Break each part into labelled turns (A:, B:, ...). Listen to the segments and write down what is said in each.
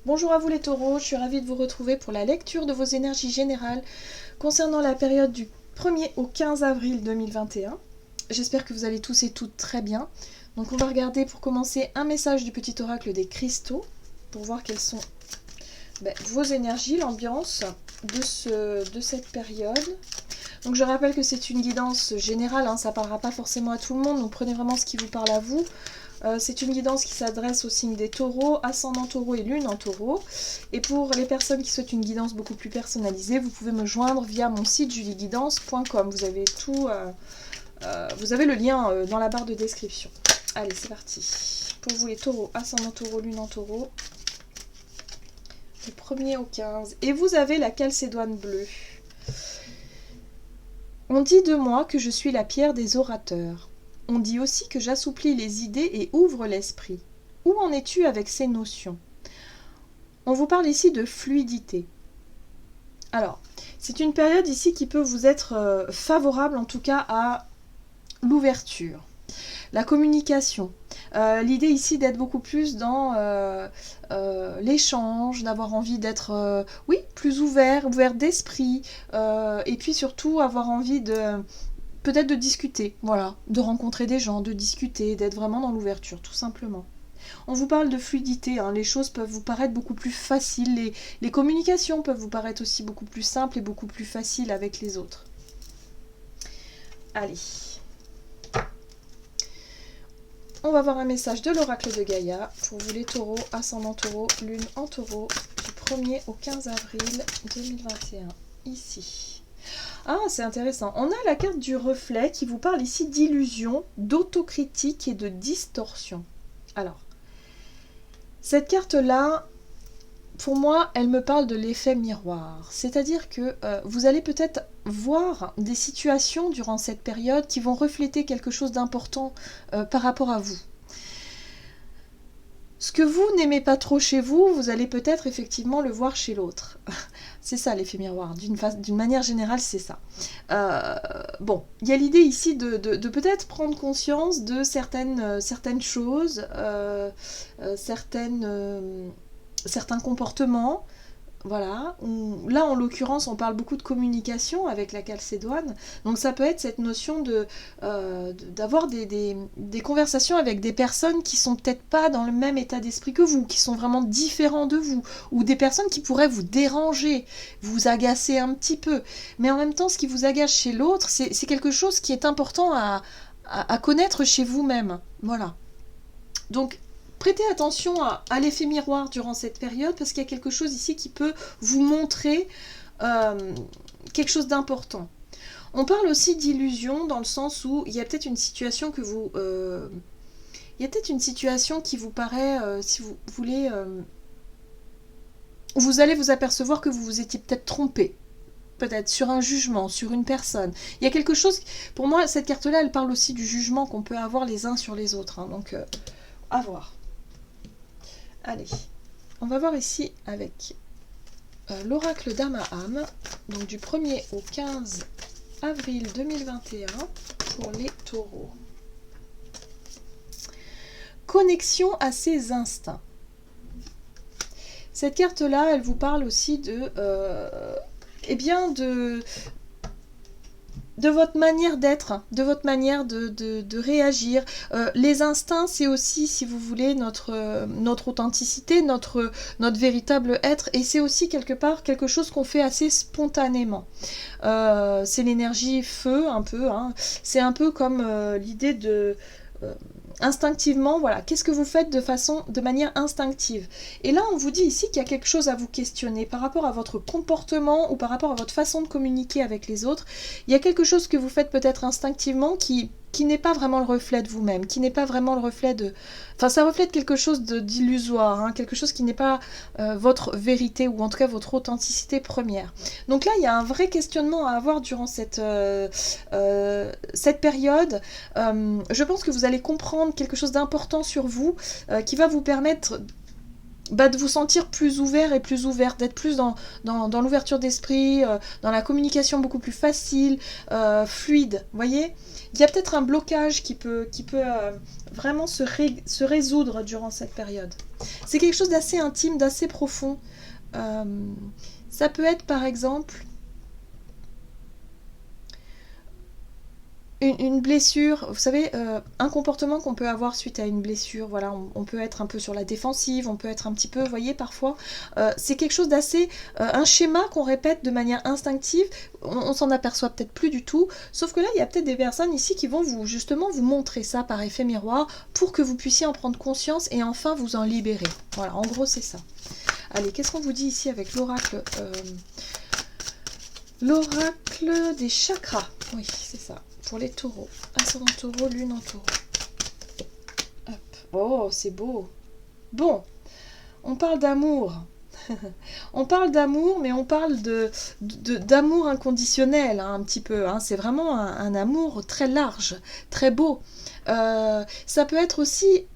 A: Bonjour à vous les taureaux, je suis ravie de vous retrouver pour la lecture de vos énergies générales concernant la période du 1er au 15 avril 2021. J'espère que vous allez tous et toutes très bien. Donc on va regarder pour commencer un message du petit oracle des cristaux pour voir quelles sont vos énergies, l'ambiance de cette période. Donc je rappelle que c'est une guidance générale, ça ne parlera pas forcément à tout le monde, donc prenez vraiment ce qui vous parle à vous. C'est une guidance qui s'adresse au signe des taureaux, ascendant taureau et lune en taureau. Et pour les personnes qui souhaitent une guidance beaucoup plus personnalisée, vous pouvez me joindre via mon site julieguidance.com. Vous avez tout, vous avez le lien dans la barre de description. Allez, c'est parti. Pour vous les taureaux, ascendant taureau, lune en taureau. Du 1er au 15. Et vous avez la calcédoine bleue. On dit de moi que je suis la pierre des orateurs. On dit aussi que j'assouplis les idées et ouvre l'esprit. Où en es-tu avec ces notions? On vous parle ici de fluidité. Alors, c'est une période ici qui peut vous être favorable en tout cas à l'ouverture, la communication. L'idée ici d'être beaucoup plus dans l'échange, d'avoir envie d'être plus ouvert d'esprit, et puis surtout avoir envie de peut-être de discuter, voilà, de rencontrer des gens, de discuter, d'être vraiment dans l'ouverture, tout simplement. On vous parle de fluidité, les choses peuvent vous paraître beaucoup plus faciles, les communications peuvent vous paraître aussi beaucoup plus simples et beaucoup plus faciles avec les autres. Allez. On va voir un message de l'oracle de Gaïa pour vous les taureaux, ascendant taureau, lune en taureau, du 1er au 15 avril 2021, ici. Ah, c'est intéressant. On a la carte du reflet qui vous parle ici d'illusion, d'autocritique et de distorsion. Alors, cette carte-là, pour moi, elle me parle de l'effet miroir. C'est-à-dire que vous allez peut-être voir des situations durant cette période qui vont refléter quelque chose d'important par rapport à vous. Ce que vous n'aimez pas trop chez vous, vous allez peut-être effectivement le voir chez l'autre. C'est ça l'effet miroir, d'une manière générale, c'est ça. Bon, il y a l'idée ici de peut-être prendre conscience de certaines choses, certains comportements. Voilà, là en l'occurrence on parle beaucoup de communication avec la calcédoine, donc ça peut être cette notion d'avoir des conversations avec des personnes qui sont peut-être pas dans le même état d'esprit que vous, qui sont vraiment différents de vous, ou des personnes qui pourraient vous déranger, vous agacer un petit peu, mais en même temps ce qui vous agace chez l'autre, c'est quelque chose qui est important à connaître chez vous-même, voilà. Donc prêtez attention à l'effet miroir durant cette période parce qu'il y a quelque chose ici qui peut vous montrer quelque chose d'important. On parle aussi d'illusion dans le sens où il y a peut-être une situation que vous... il y a peut-être une situation qui vous paraît, si vous voulez... vous allez vous apercevoir que vous vous étiez peut-être trompé. Peut-être sur un jugement, sur une personne. Il y a quelque chose... Pour moi, cette carte-là, elle parle aussi du jugement qu'on peut avoir les uns sur les autres. Donc, à voir. Allez, on va voir ici avec l'oracle d'Amaham, donc du 1er au 15 avril 2021 pour les taureaux. Connexion à ses instincts. Cette carte-là, elle vous parle aussi de votre manière d'être, de votre manière de réagir. Les instincts, c'est aussi, si vous voulez, notre authenticité, notre véritable être, et c'est aussi quelque part quelque chose qu'on fait assez spontanément. C'est l'énergie feu, un peu. C'est un peu comme l'idée de... instinctivement, voilà, qu'est-ce que vous faites de manière instinctive. Et là, on vous dit ici qu'il y a quelque chose à vous questionner par rapport à votre comportement ou par rapport à votre façon de communiquer avec les autres. Il y a quelque chose que vous faites peut-être instinctivement qui n'est pas vraiment le reflet de vous-même, qui n'est pas vraiment le reflet de... Enfin, ça reflète quelque chose d'illusoire, quelque chose qui n'est pas votre vérité, ou en tout cas votre authenticité première. Donc là, il y a un vrai questionnement à avoir durant cette période. Je pense que vous allez comprendre quelque chose d'important sur vous, qui va vous permettre de vous sentir plus ouvert et plus ouverte, d'être plus dans l'ouverture d'esprit, dans la communication beaucoup plus facile, fluide, vous voyez. Il y a peut-être un blocage qui peut vraiment se résoudre durant cette période. C'est quelque chose d'assez intime, d'assez profond. Ça peut être par exemple une blessure, vous savez, un comportement qu'on peut avoir suite à une blessure, voilà, on peut être un peu sur la défensive, on peut être un petit peu, vous voyez, parfois, c'est quelque chose d'assez, un schéma qu'on répète de manière instinctive, on s'en aperçoit peut-être plus du tout, sauf que là, il y a peut-être des personnes ici qui vont justement vous montrer ça par effet miroir, pour que vous puissiez en prendre conscience et enfin vous en libérer. Voilà, en gros, c'est ça. Allez, qu'est-ce qu'on vous dit ici avec l'oracle l'oracle des chakras, oui, c'est ça. Pour les taureaux. Ascendant taureau, lune en taureau. Hop. Oh, c'est beau. Bon, on parle d'amour. On parle d'amour, mais on parle d'amour inconditionnel, hein, un petit peu. Hein. C'est vraiment un amour très large, très beau. Ça peut être aussi...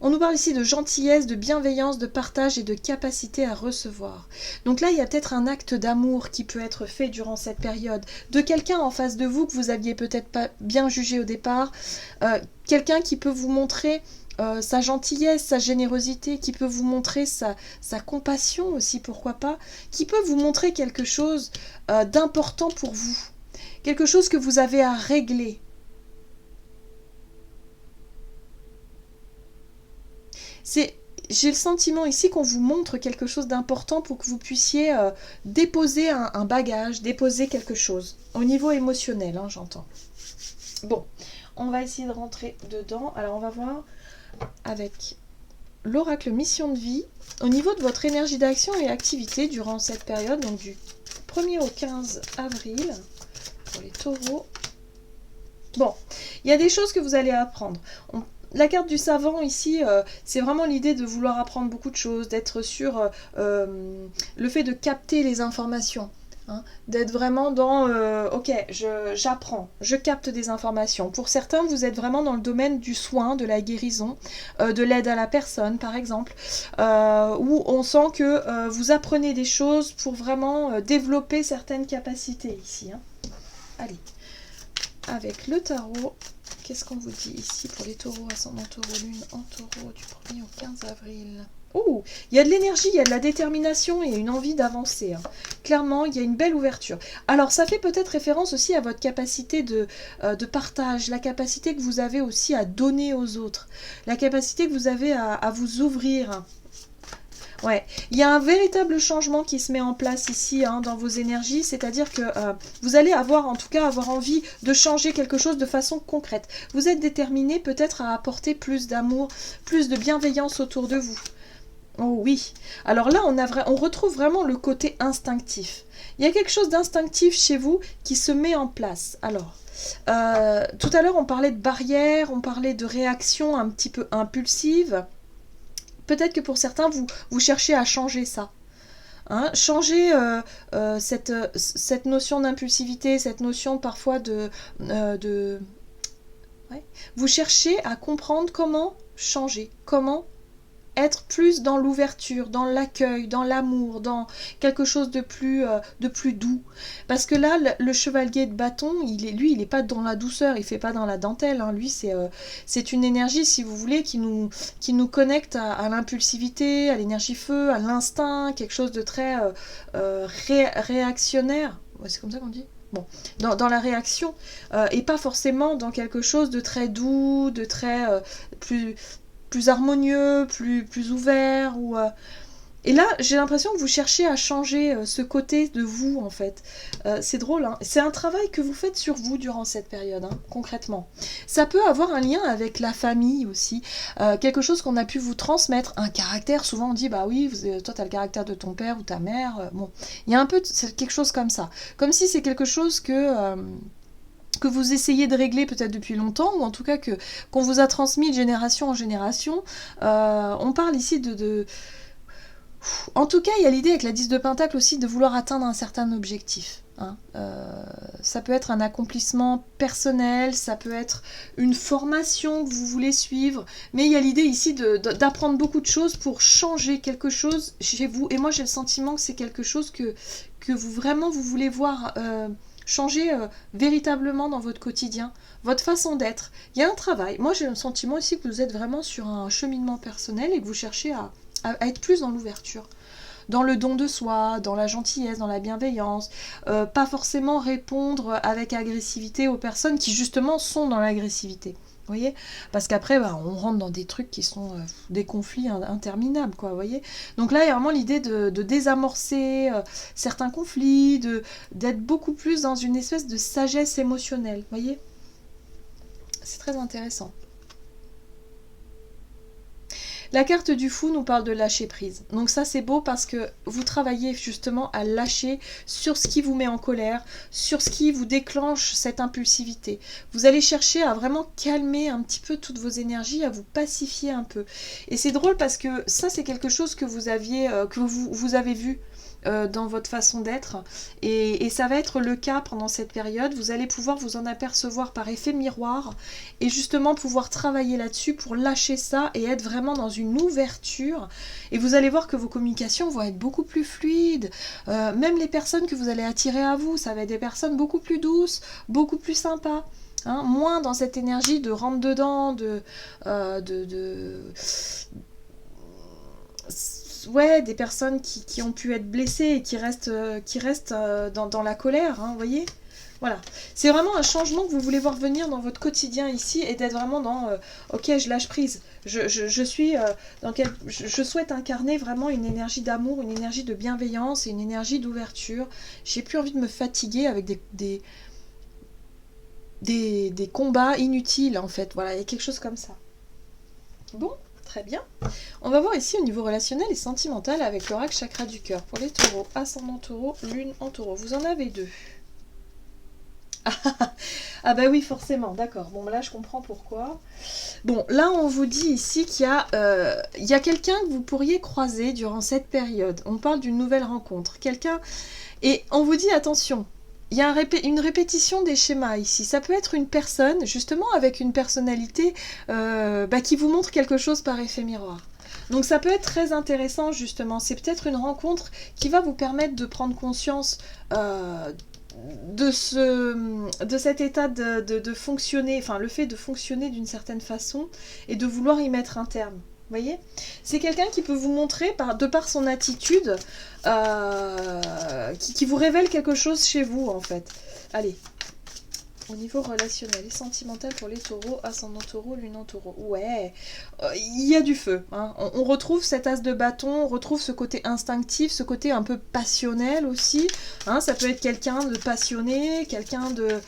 A: On nous parle ici de gentillesse, de bienveillance, de partage et de capacité à recevoir. Donc là, il y a peut-être un acte d'amour qui peut être fait durant cette période, de quelqu'un en face de vous que vous aviez peut-être pas bien jugé au départ, quelqu'un qui peut vous montrer sa gentillesse, sa générosité, qui peut vous montrer sa compassion aussi, pourquoi pas, qui peut vous montrer quelque chose d'important pour vous, quelque chose que vous avez à régler. J'ai le sentiment ici qu'on vous montre quelque chose d'important pour que vous puissiez déposer un bagage, déposer quelque chose. Au niveau émotionnel, hein, j'entends. Bon, on va essayer de rentrer dedans. Alors, on va voir avec l'oracle mission de vie. Au niveau de votre énergie d'action et activité durant cette période, donc du 1er au 15 avril, pour les taureaux. Bon, il y a des choses que vous allez apprendre. La carte du savant ici, c'est vraiment l'idée de vouloir apprendre beaucoup de choses, d'être sur le fait de capter les informations, hein, d'être vraiment dans ok, j'apprends, je capte des informations. Pour certains, vous êtes vraiment dans le domaine du soin, de la guérison, de l'aide à la personne par exemple, où on sent que vous apprenez des choses pour vraiment développer certaines capacités ici. Hein. Allez, avec le tarot. Qu'est-ce qu'on vous dit ici pour les taureaux, ascendant taureau, lune en taureau, du 1er au 15 avril? Oh, il y a de l'énergie, il y a de la détermination et une envie d'avancer. Hein. Clairement, il y a une belle ouverture. Alors, ça fait peut-être référence aussi à votre capacité de partage, la capacité que vous avez aussi à donner aux autres, la capacité que vous avez à vous ouvrir. Ouais, il y a un véritable changement qui se met en place ici hein, dans vos énergies, c'est-à-dire que vous allez avoir envie de changer quelque chose de façon concrète. Vous êtes déterminé peut-être à apporter plus d'amour, plus de bienveillance autour de vous. Oh oui, alors là on retrouve vraiment le côté instinctif. Il y a quelque chose d'instinctif chez vous qui se met en place. Alors, tout à l'heure on parlait de barrières, on parlait de réactions un petit peu impulsives. Peut-être que pour certains, vous cherchez à changer ça. Hein, changer cette notion d'impulsivité, cette notion parfois de ouais. Vous cherchez à comprendre comment changer, comment être plus dans l'ouverture, dans l'accueil, dans l'amour, dans quelque chose de plus doux. Parce que là, le chevalier de bâton, il n'est pas dans la douceur, il fait pas dans la dentelle. Hein. Lui, c'est une énergie, si vous voulez, qui nous connecte à l'impulsivité, à l'énergie feu, à l'instinct, quelque chose de très réactionnaire. Ouais, c'est comme ça qu'on dit ? Bon, dans la réaction, et pas forcément dans quelque chose de très doux, de très plus harmonieux, plus ouvert. Et là, j'ai l'impression que vous cherchez à changer ce côté de vous, en fait. C'est drôle, hein. C'est un travail que vous faites sur vous durant cette période, hein, concrètement. Ça peut avoir un lien avec la famille aussi, quelque chose qu'on a pu vous transmettre, un caractère. Souvent, on dit, bah oui, toi, tu as le caractère de ton père ou ta mère. Bon, il y a un peu quelque chose comme ça. Comme si c'est quelque chose que vous essayez de régler peut-être depuis longtemps, ou en tout cas qu'on vous a transmis de génération en génération. On parle ici En tout cas, il y a l'idée avec la 10 de Pentacle aussi de vouloir atteindre un certain objectif. Hein. Ça peut être un accomplissement personnel, ça peut être une formation que vous voulez suivre, mais il y a l'idée ici d'apprendre beaucoup de choses pour changer quelque chose chez vous. Et moi, j'ai le sentiment que c'est quelque chose que vous vraiment vous voulez voir changer véritablement dans votre quotidien, votre façon d'être. Il y a un travail. Moi, j'ai le sentiment aussi que vous êtes vraiment sur un cheminement personnel et que vous cherchez à être plus dans l'ouverture, dans le don de soi, dans la gentillesse, dans la bienveillance, pas forcément répondre avec agressivité aux personnes qui justement sont dans l'agressivité. Vous voyez, parce qu'après, on rentre dans des trucs qui sont des conflits interminables, quoi, vous voyez. Donc là, il y a vraiment l'idée de désamorcer certains conflits, d'être beaucoup plus dans une espèce de sagesse émotionnelle, vous voyez. C'est très intéressant. La carte du fou nous parle de lâcher prise. Donc ça c'est beau parce que vous travaillez justement à lâcher sur ce qui vous met en colère, sur ce qui vous déclenche cette impulsivité. Vous allez chercher à vraiment calmer un petit peu toutes vos énergies, à vous pacifier un peu. Et c'est drôle parce que ça c'est quelque chose que vous aviez, que vous avez vu dans votre façon d'être et ça va être le cas pendant cette période. Vous allez pouvoir vous en apercevoir par effet miroir et justement pouvoir travailler là-dessus pour lâcher ça et être vraiment dans une ouverture, et vous allez voir que vos communications vont être beaucoup plus fluides, même les personnes que vous allez attirer à vous, ça va être des personnes beaucoup plus douces, beaucoup plus sympas. Hein, moins dans cette énergie de rentre dedans, ouais, des personnes qui ont pu être blessées et qui restent dans la colère, hein, vous voyez. Voilà, c'est vraiment un changement que vous voulez voir venir dans votre quotidien ici et d'être vraiment dans ok, je lâche prise, je suis je souhaite incarner vraiment une énergie d'amour, une énergie de bienveillance et une énergie d'ouverture. J'ai plus envie de me fatiguer avec des combats inutiles en fait. Voilà, il y a quelque chose comme ça. Bon, très bien. On va voir ici au niveau relationnel et sentimental avec l'oracle chakra du cœur. Pour les taureaux, ascendant taureau, lune en taureau. Vous en avez deux. Ah bah oui, forcément, d'accord. Bon, là, je comprends pourquoi. Bon, là, on vous dit ici qu'il y a quelqu'un que vous pourriez croiser durant cette période. On parle d'une nouvelle rencontre. Quelqu'un... Et on vous dit, attention, il y a une répétition des schémas ici. Ça peut être une personne, justement, avec une personnalité qui vous montre quelque chose par effet miroir. Donc ça peut être très intéressant, justement. C'est peut-être une rencontre qui va vous permettre de prendre conscience de cet état de fonctionner, enfin le fait de fonctionner d'une certaine façon et de vouloir y mettre un terme. Vous voyez, c'est quelqu'un qui peut vous montrer, de par son attitude, qui vous révèle quelque chose chez vous, en fait. Allez, au niveau relationnel et sentimental pour les taureaux, ascendant taureau, lune en taureau. Ouais, il y a du feu. Hein. On retrouve cet as de bâton, on retrouve ce côté instinctif, ce côté un peu passionnel aussi. Hein, ça peut être quelqu'un de passionné, quelqu'un de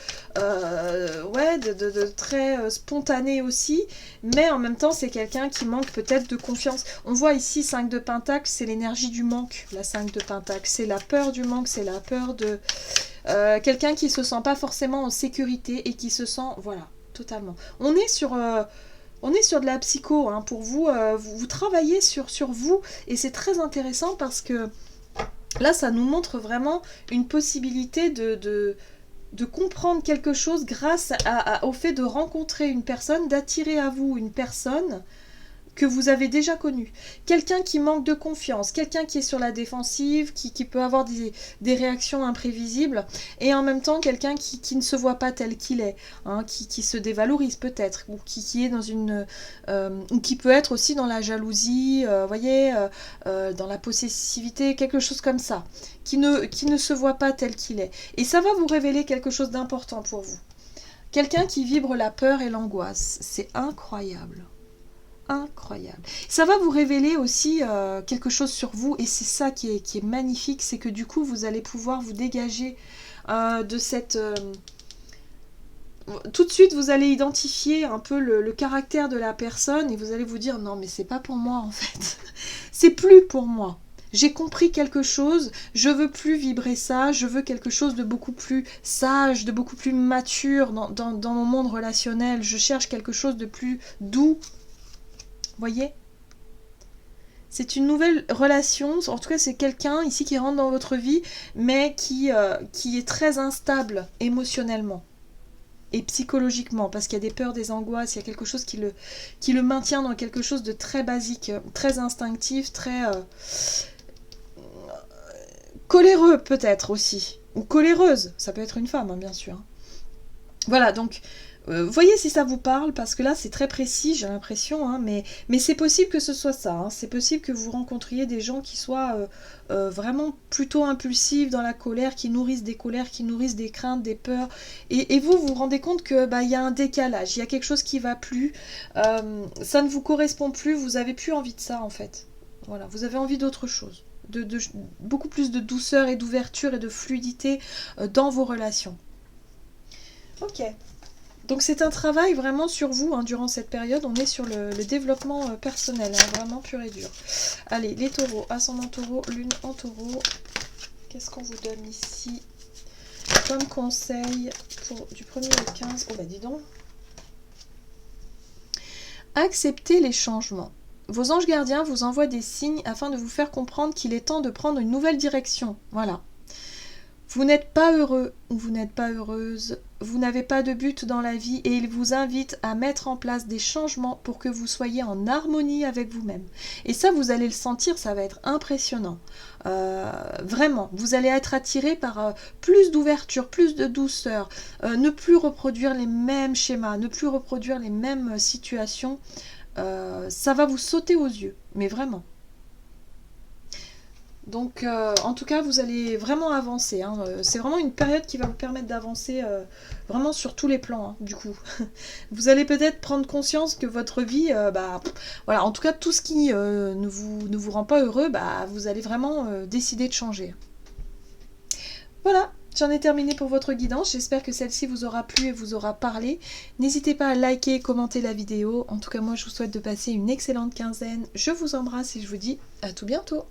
A: très spontané aussi. Mais en même temps, c'est quelqu'un qui manque peut-être de confiance. On voit ici 5 de Pentacle, c'est l'énergie du manque. La 5 de Pentacle, c'est la peur du manque, c'est la peur de... quelqu'un qui se sent pas forcément en sécurité et qui se sent, voilà, totalement. On est sur de la psycho, hein, pour vous, vous travaillez sur vous, et c'est très intéressant parce que là, ça nous montre vraiment une possibilité de comprendre quelque chose grâce au fait de rencontrer une personne, d'attirer à vous une personne que vous avez déjà connu. Quelqu'un qui manque de confiance, quelqu'un qui est sur la défensive, qui peut avoir des réactions imprévisibles, et en même temps quelqu'un qui ne se voit pas tel qu'il est, hein, qui se dévalorise peut-être, ou qui est dans une... ou qui peut être aussi dans la jalousie, voyez, dans la possessivité, quelque chose comme ça, qui ne se voit pas tel qu'il est. Et ça va vous révéler quelque chose d'important pour vous. Quelqu'un qui vibre la peur et l'angoisse, c'est incroyable. Incroyable. Ça va vous révéler aussi quelque chose sur vous, et c'est ça qui est magnifique, c'est que du coup vous allez pouvoir vous dégager de cette... Tout de suite vous allez identifier un peu le caractère de la personne et vous allez vous dire non mais c'est pas pour moi en fait. C'est plus pour moi. J'ai compris quelque chose, je veux plus vibrer ça, je veux quelque chose de beaucoup plus sage, de beaucoup plus mature dans mon monde relationnel. Je cherche quelque chose de plus doux. Voyez, C'est une nouvelle relation, en tout cas c'est quelqu'un ici qui rentre dans votre vie, mais qui est très instable émotionnellement et psychologiquement, parce qu'il y a des peurs, des angoisses, il y a quelque chose qui le maintient dans quelque chose de très basique, très instinctif, très coléreux peut-être aussi, ou coléreuse, ça peut être une femme, hein, bien sûr. Voilà, donc voyez si ça vous parle, parce que là c'est très précis, j'ai l'impression, hein, mais c'est possible que ce soit ça, hein. C'est possible que vous rencontriez des gens qui soient vraiment plutôt impulsifs dans la colère, qui nourrissent des colères, qui nourrissent des craintes, des peurs, et vous vous rendez compte que bah, y a un décalage, il y a quelque chose qui va plus, ça ne vous correspond plus, vous avez plus envie de ça en fait. Voilà, vous avez envie d'autre chose, de beaucoup plus de douceur et d'ouverture et de fluidité dans vos relations. Ok. Donc c'est un travail vraiment sur vous, hein, durant cette période, on est sur le développement personnel, hein, vraiment pur et dur. Allez, les taureaux, ascendant taureau, lune en taureau, qu'est-ce qu'on vous donne ici comme conseil pour du 1er au 15? Oh bah dis donc. Acceptez les changements. Vos anges gardiens vous envoient des signes afin de vous faire comprendre qu'il est temps de prendre une nouvelle direction. Voilà. Vous n'êtes pas heureux ou vous n'êtes pas heureuse, vous n'avez pas de but dans la vie et il vous invite à mettre en place des changements pour que vous soyez en harmonie avec vous-même. Et ça, vous allez le sentir, ça va être impressionnant. Vraiment, vous allez être attiré par plus d'ouverture, plus de douceur, ne plus reproduire les mêmes schémas, ne plus reproduire les mêmes situations. Ça va vous sauter aux yeux, mais vraiment. Donc, en tout cas, vous allez vraiment avancer, hein. C'est vraiment une période qui va vous permettre d'avancer vraiment sur tous les plans, hein, du coup. Vous allez peut-être prendre conscience que votre vie, voilà, en tout cas, tout ce qui ne vous rend pas heureux, bah, vous allez vraiment décider de changer. Voilà, j'en ai terminé pour votre guidance. J'espère que celle-ci vous aura plu et vous aura parlé. N'hésitez pas à liker et commenter la vidéo. En tout cas, moi, je vous souhaite de passer une excellente quinzaine. Je vous embrasse et je vous dis à tout bientôt.